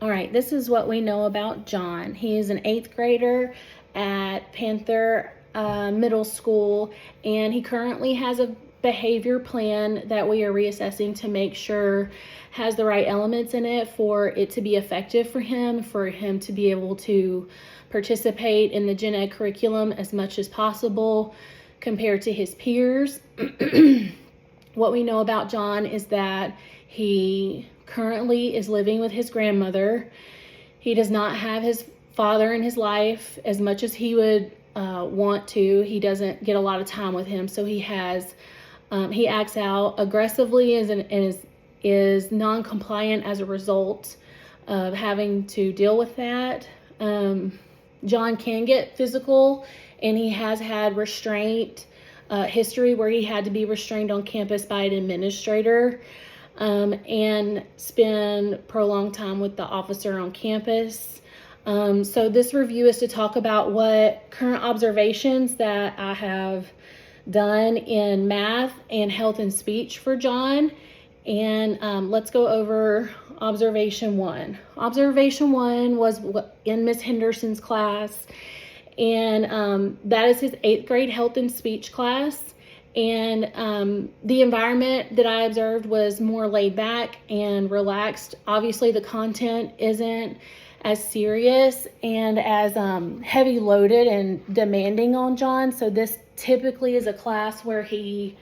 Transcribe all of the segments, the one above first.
All right, this is what we know about John. He is an 8th grader at Panther Middle School, and he currently has a behavior plan that we are reassessing to make sure has the right elements in it for it to be effective for him to be able to participate in the gen ed curriculum as much as possible compared to his peers. What we know about John is that he currently is living with his grandmother. He does not have his father in his life as much as he would want to. He doesn't get a lot of time with him, so he acts out aggressively and is non-compliant as a result of having to deal with that. John can get physical, and he has had restraint history where he had to be restrained on campus by an administrator and spend prolonged time with the officer on campus. So this review is to talk about what current observations that I have done in math and health and speech for John. And let's go over observation 1. Observation 1 was in Miss Henderson's class, and that is his 8th grade health and speech class. And the environment that I observed was more laid back and relaxed. Obviously, the content isn't as serious and as heavy loaded and demanding on John. So this typically is a class where he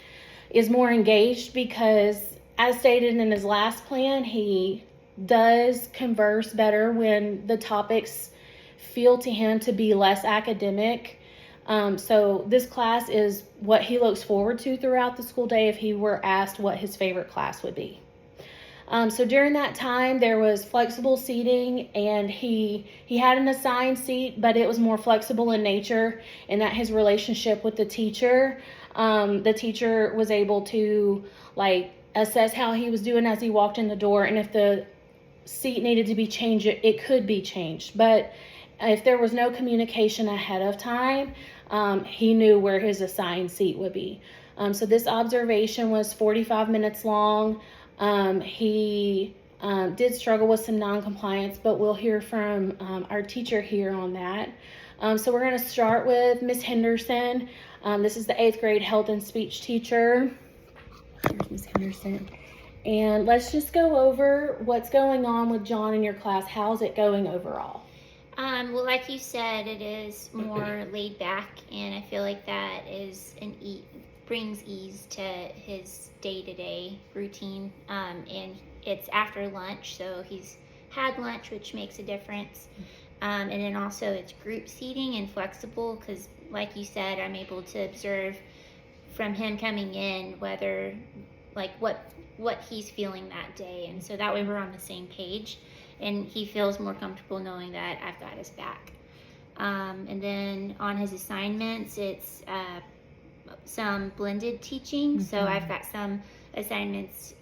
is more engaged because, as stated in his last plan, he does converse better when the topics feel to him to be less academic. So this class is what he looks forward to throughout the school day if he were asked what his favorite class would be. So during that time, there was flexible seating, and he had an assigned seat, but it was more flexible in nature, and that his relationship with the teacher was able to assess how he was doing as he walked in the door, and if the seat needed to be changed, it could be changed. But if there was no communication ahead of time, he knew where his assigned seat would be. So this observation was 45 minutes long. He did struggle with some non-compliance, but we'll hear from our teacher here on that. So we're going to start with Miss Henderson. This is the 8th grade health and speech teacher. Here's Miss Henderson. And let's just go over what's going on with John in your class. How's it going overall? Well, like you said, it is more laid back, and I feel like that is brings ease to his day-to-day routine. And it's after lunch, so he's had lunch, which makes a difference. And then also it's group seating and flexible, because like you said, I'm able to observe from him coming in whether what he's feeling that day, and so that way we're on the same page, and he feels more comfortable knowing that I've got his back. And then on his assignments, it's some blended teaching. So I've got some assignments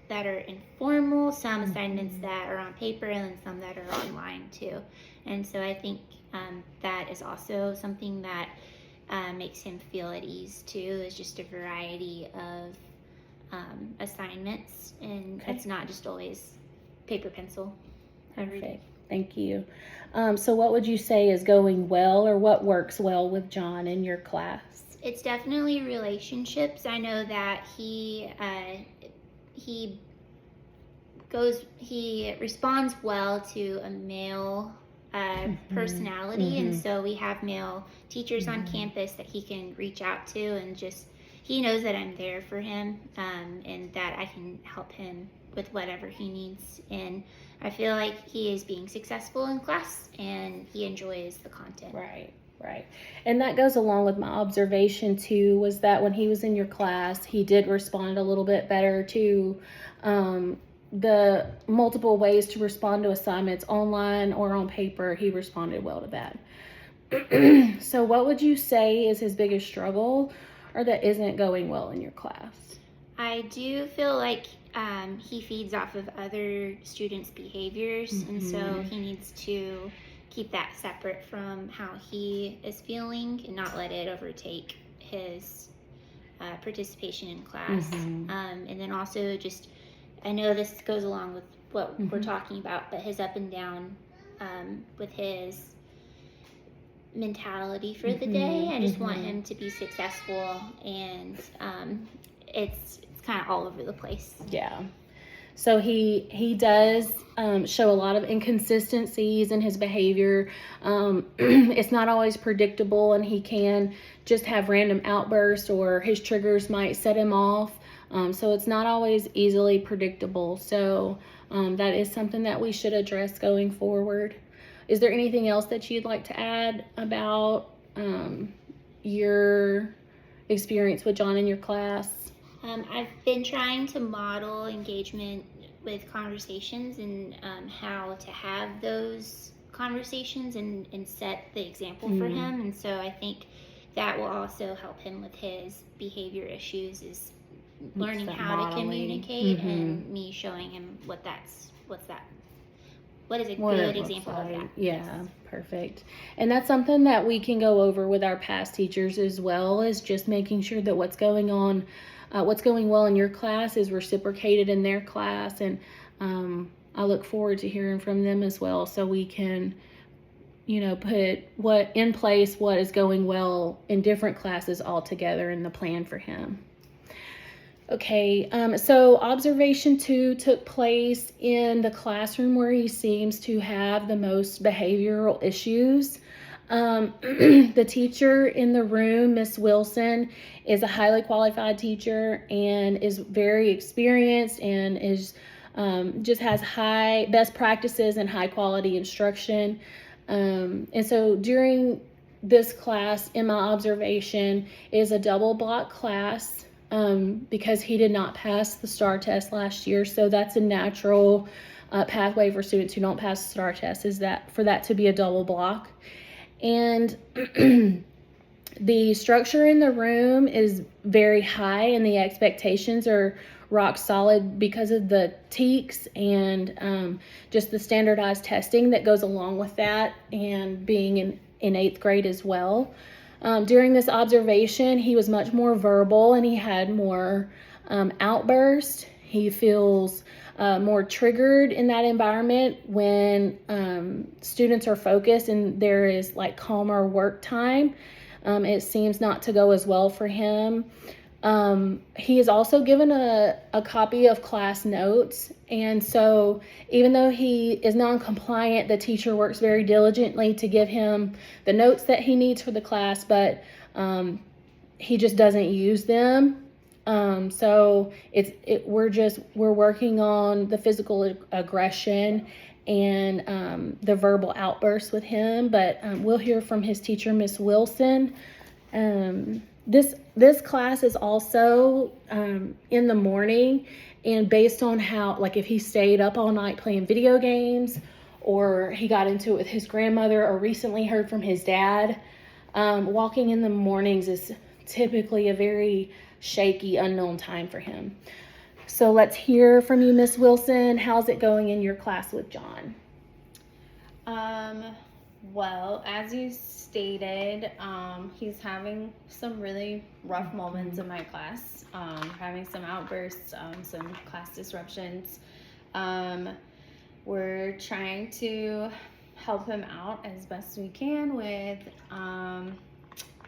that are informal, some assignments that are on paper, and then some that are online too. And so I think that is also something that makes him feel at ease too, is just a variety of assignments, and it's not just always paper pencil. Perfect. Thank you. So what would you say is going well, or what works well with John in your class? It's definitely relationships. I know that he responds well to a male personality, and so we have male teachers on campus that he can reach out to, and just he knows that I'm there for him, and that I can help him with whatever he needs. And I feel like he is being successful in class, and he enjoys the content. Right. And that goes along with my observation too, was that when he was in your class, he did respond a little bit better to the multiple ways to respond to assignments online or on paper. He responded well to that. So what would you say is his biggest struggle, or that isn't going well in your class? I do feel like he feeds off of other students' behaviors, and so he needs to keep that separate from how he is feeling and not let it overtake his participation in class. And then also just, I know this goes along with what we're talking about, but his up and down with his mentality for the day. I just want him to be successful, and it's kind of all over the place. Yeah. So he does show a lot of inconsistencies in his behavior. It's not always predictable, and he can just have random outbursts, or his triggers might set him off. So it's not always easily predictable. So that is something that we should address going forward. Is there anything else that you'd like to add about your experience with John in your class? I've been trying to model engagement with conversations, and how to have those conversations and set the example for him. And so I think that will also help him with his behavior issues, is learning how to communicate and me showing him what is a good example of that. Yeah, perfect. And that's something that we can go over with our past teachers as well, is just making sure that what's going well in your class is reciprocated in their class. And I look forward to hearing from them as well, so we can, put what is going well in different classes all together in the plan for him. Okay, so observation 2 took place in the classroom where he seems to have the most behavioral issues. The teacher in the room, Miss Wilson, is a highly qualified teacher and is very experienced, and is just has high best practices and high quality instruction. And so during this class, in my observation, is a double block class. Because he did not pass the STAR test last year. So that's a natural pathway for students who don't pass the STAR test, is that for that to be a double block. And the structure in the room is very high, and the expectations are rock solid because of the TEKS and just the standardized testing that goes along with that, and being in 8th grade as well. During this observation, he was much more verbal, and he had more outbursts. He feels more triggered in that environment when students are focused and there is like calmer work time. It seems not to go as well for him. He is also given a copy of class notes, and so even though he is non-compliant, the teacher works very diligently to give him the notes that he needs for the class, but he just doesn't use them. So we're working on the physical aggression and the verbal outbursts with him, but we'll hear from his teacher, Miss Wilson. This class is also in the morning, and based on how, like, if he stayed up all night playing video games, or he got into it with his grandmother, or recently heard from his dad, walking in the mornings is typically a very shaky, unknown time for him. So let's hear from you, Miss Wilson. How's it going in your class with John? Well, as you stated, he's having some really rough moments in my class, having some outbursts, some class disruptions. We're trying to help him out as best we can with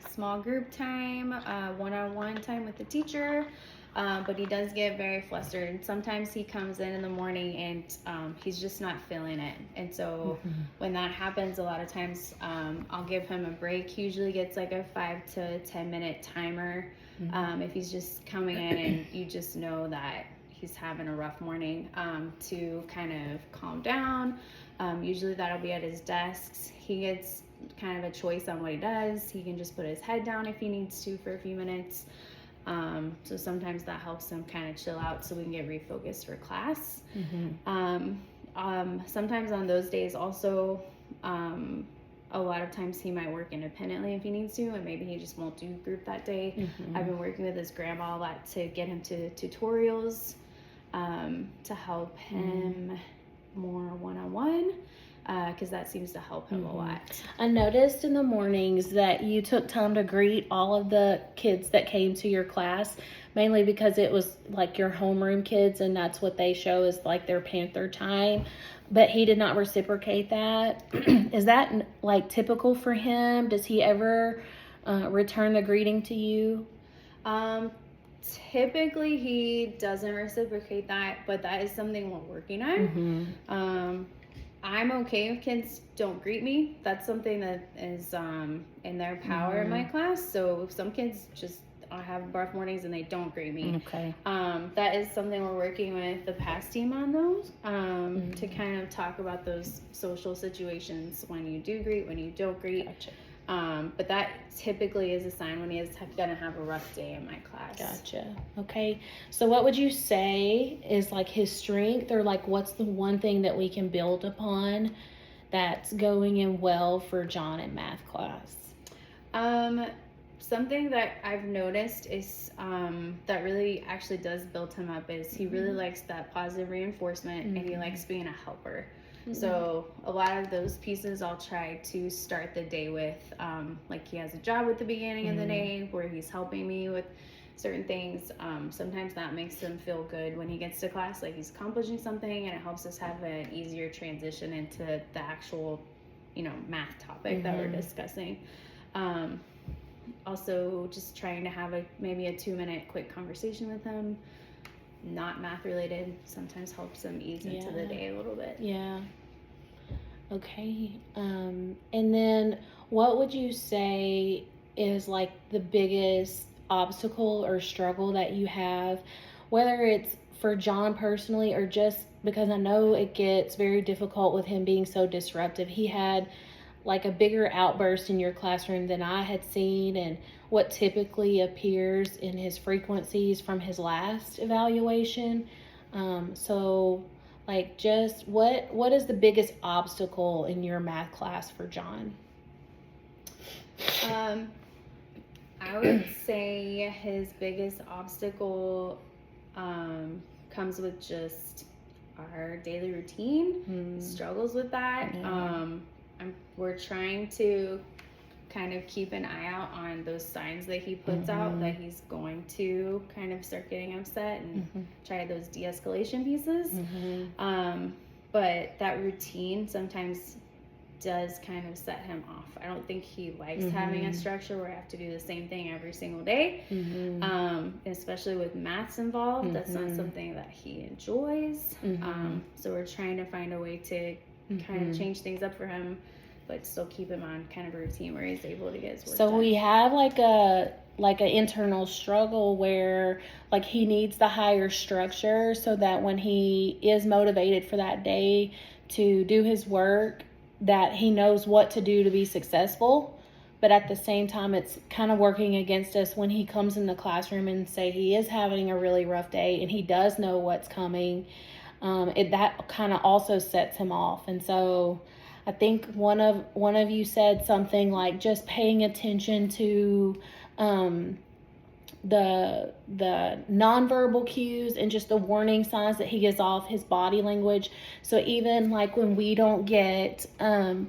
small group time, one-on-one time with the teacher. But he does get very flustered. Sometimes he comes in the morning and he's just not feeling it. And so when that happens, a lot of times I'll give him a break. He usually gets like a 5 to 10 minute timer if he's just coming in and you just know that he's having a rough morning, to kind of calm down. Usually that'll be at his desk. He gets kind of a choice on what he does. He can just put his head down if he needs to for a few minutes. So sometimes that helps him kind of chill out so we can get refocused for class. Sometimes on those days also, a lot of times he might work independently if he needs to, and maybe he just won't do group that day. I've been working with his grandma a lot to get him to tutorials, to help him more one-on-one. because that seems to help him a lot. I noticed in the mornings that you took time to greet all of the kids that came to your class, mainly because it was like your homeroom kids and that's what they show as like their Panther time. But he did not reciprocate that. Is that like typical for him? Does he ever return the greeting to you? Typically he doesn't reciprocate that, but that is something we're working on. I'm okay if kids don't greet me. That's something that is in their power in my class. So if some kids just have rough mornings and they don't greet me, Okay. that is something we're working with the past team on those, to kind of talk about those social situations when you do greet, when you don't greet. Gotcha. But that typically is a sign when he is gonna have a rough day in my class. Gotcha. Okay. So what would you say is like his strength, or like what's the one thing that we can build upon that's going in well for John in math class? Something that I've noticed is that really actually does build him up is he really likes that positive reinforcement, and he likes being a helper. So a lot of those pieces I'll try to start the day with, like he has a job at the beginning of the day where he's helping me with certain things. Sometimes that makes him feel good when he gets to class, like he's accomplishing something, and it helps us have an easier transition into the actual, math topic that we're discussing. Also just trying to have maybe a 2-minute quick conversation with him, not math related, sometimes helps him ease into the day a little bit. Yeah. Okay. And then what would you say is like the biggest obstacle or struggle that you have, whether it's for John personally or just because I know it gets very difficult with him being so disruptive. He had like a bigger outburst in your classroom than I had seen, and what typically appears in his frequencies from his last evaluation. So like just what is the biggest obstacle in your math class for John? I would say his biggest obstacle comes with just our daily routine. Struggles with that. We're trying to kind of keep an eye out on those signs that he puts out that he's going to kind of start getting upset, and try those de-escalation pieces. But that routine sometimes does kind of set him off. I don't think he likes having a structure where I have to do the same thing every single day. Especially with maths involved, that's not something that he enjoys. So we're trying to find a way to kind of change things up for him, but still keep him on kind of a routine where he's able to get his work done. So we have like an internal struggle where like he needs the higher structure so that when he is motivated for that day to do his work, that he knows what to do to be successful. But at the same time, it's kind of working against us when he comes in the classroom and say he is having a really rough day and he does know what's coming. That kind of also sets him off. And so I think one of you said something like just paying attention to the nonverbal cues and just the warning signs that he gives off, his body language. So even like when we don't get the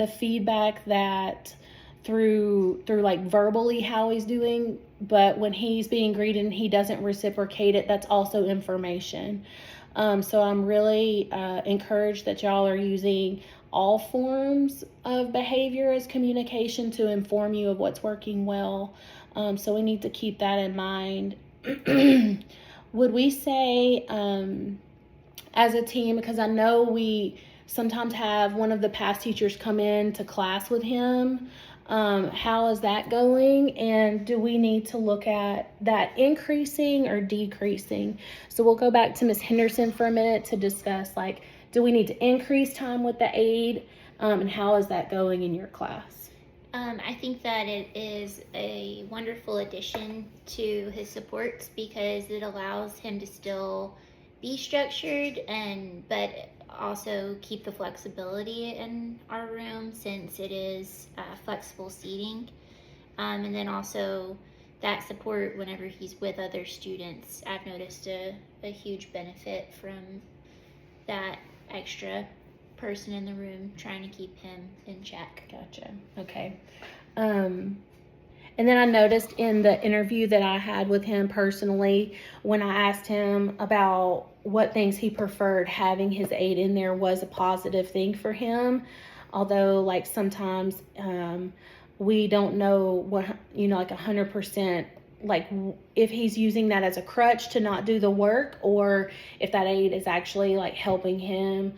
feedback that through like verbally how he's doing, but when he's being greeted and he doesn't reciprocate it, that's also information. So I'm really encouraged that y'all are using all forms of behavior as communication to inform you of what's working well. So we need to keep that in mind. Would we say as a team, because I know we sometimes have one of the past teachers come in to class with him, how is that going? And do we need to look at that increasing or decreasing? So we'll go back to Ms. Henderson for a minute to discuss, like, do we need to increase time with the aide? And how is that going in your class? I think that it is a wonderful addition to his supports because it allows him to still be structured but also keep the flexibility in our room since it is flexible seating. And then also that support whenever he's with other students. I've noticed a huge benefit from that extra person in the room trying to keep him in check. Gotcha. Okay. And then I noticed in the interview that I had with him personally, when I asked him about what things he preferred, having his aide in there was a positive thing for him. Although, like, sometimes we don't know what, like 100%, like if he's using that as a crutch to not do the work, or if that aide is actually like helping him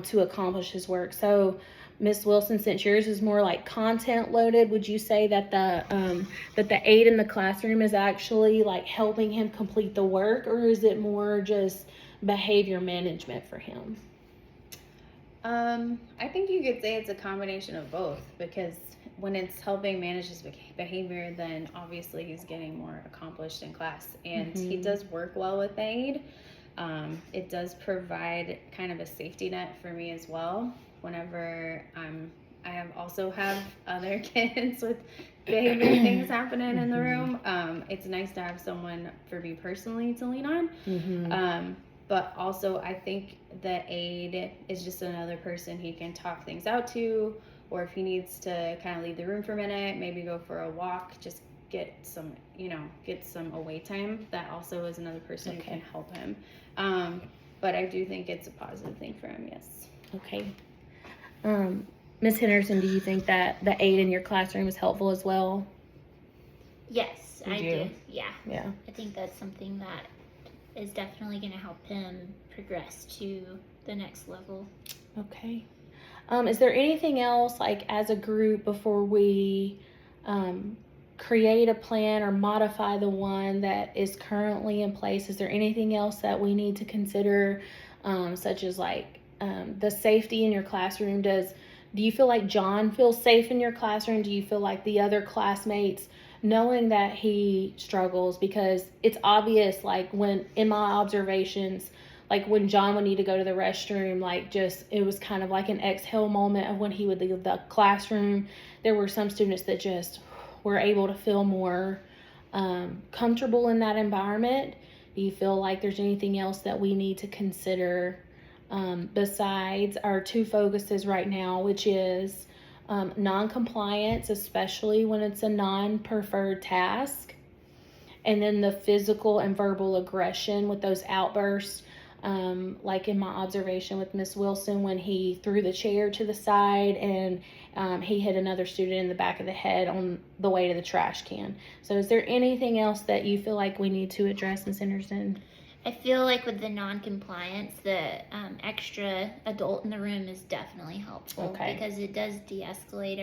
to accomplish his work. So, Miss Wilson, since yours is more like content loaded, would you say that the aide in the classroom is actually like helping him complete the work, or is it more just behavior management for him? I think you could say it's a combination of both, because when it's helping manage his behavior, then obviously he's getting more accomplished in class, and he does work well with aid. It does provide kind of a safety net for me as well. Whenever I have other kids with behavior things happening in the room, it's nice to have someone for me personally to lean on. But also I think the aide is just another person he can talk things out to, or if he needs to kind of leave the room for a minute, maybe go for a walk, just get some away time. That also is another person who can help him. But I do think it's a positive thing for him, yes. Okay. Ms. Henderson, do you think that the aide in your classroom is helpful as well? Yes, I do. Yeah. Yeah. I think that's something that is definitely going to help him progress to the next level. Okay. Is there anything else, like as a group, before we create a plan or modify the one that is currently in place? Is there anything else that we need to consider, such as like the safety in your classroom? Do you feel like John feels safe in your classroom? Do you feel like the other classmates, knowing that he struggles? Because it's obvious, like when in my observations, like when John would need to go to the restroom, like just, it was kind of like an exhale moment of when he would leave the classroom. There were some students that just were able to feel more comfortable in that environment. Do you feel like there's anything else that we need to consider besides our two focuses right now, which is non-compliance, especially when it's a non-preferred task, and then the physical and verbal aggression with those outbursts, like in my observation with Miss Wilson, when he threw the chair to the side and he hit another student in the back of the head on the way to the trash can. So is there anything else that you feel like we need to address, Ms. Henderson? I feel like with the non-compliance, the extra adult in the room is definitely helpful, because it does de-escalate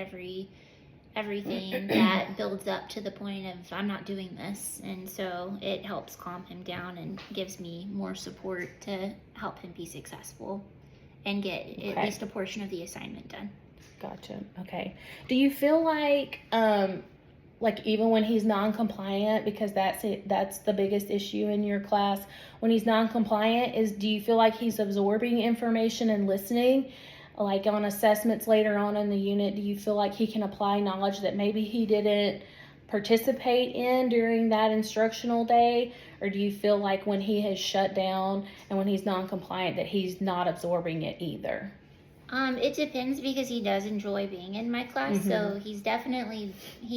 everything that builds up to the point of I'm not doing this, and so it helps calm him down and gives me more support to help him be successful and get at least a portion of the assignment done. Gotcha. Okay. Do you feel like even when he's non-compliant, because that's the biggest issue in your class, when he's non-compliant, do you feel like he's absorbing information and listening? Like on assessments later on in the unit, do you feel like he can apply knowledge that maybe he didn't participate in during that instructional day? Or do you feel like when he has shut down and when he's non-compliant that he's not absorbing it either? It depends, because he does enjoy being in my class, so he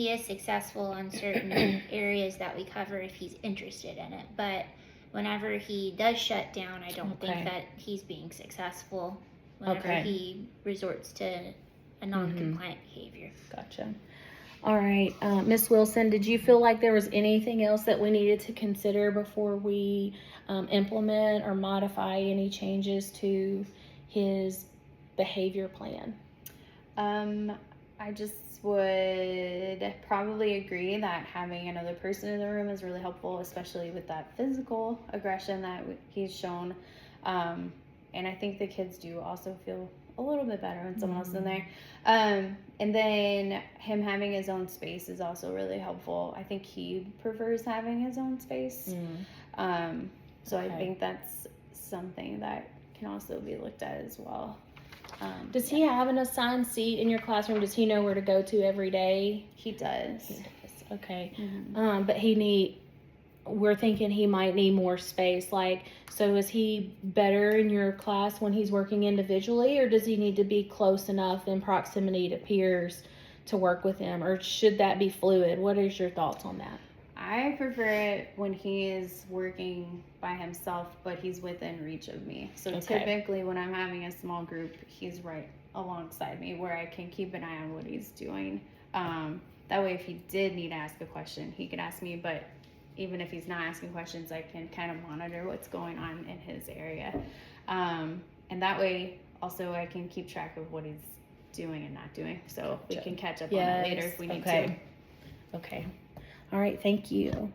is successful in certain areas that we cover if he's interested in it. But whenever he does shut down, I don't think that he's being successful whenever he resorts to a non-compliant behavior. Gotcha. All right. Miss Wilson, did you feel like there was anything else that we needed to consider before we implement or modify any changes to his behavior plan? I just would probably agree that having another person in the room is really helpful, especially with that physical aggression that he's shown. And I think the kids do also feel a little bit better when someone else is in there. And then him having his own space is also really helpful. I think he prefers having his own space. So I think that's something that can also be looked at as well. Does he have an assigned seat in your classroom? Does he know where to go to every day? He does. Okay. But he we're thinking he might need more space. Like, so is he better in your class when he's working individually, or does he need to be close enough in proximity to peers to work with him, or should that be fluid? What is your thoughts on that? I prefer it when he is working by himself, but he's within reach of me. So Okay. typically when I'm having a small group, he's right alongside me where I can keep an eye on what he's doing. That way, if he did need to ask a question, he could ask me, but even if he's not asking questions, I can kind of monitor what's going on in his area. And that way, also, I can keep track of what he's doing and not doing. So we can catch up on it later if we need to. Okay. All right. Thank you.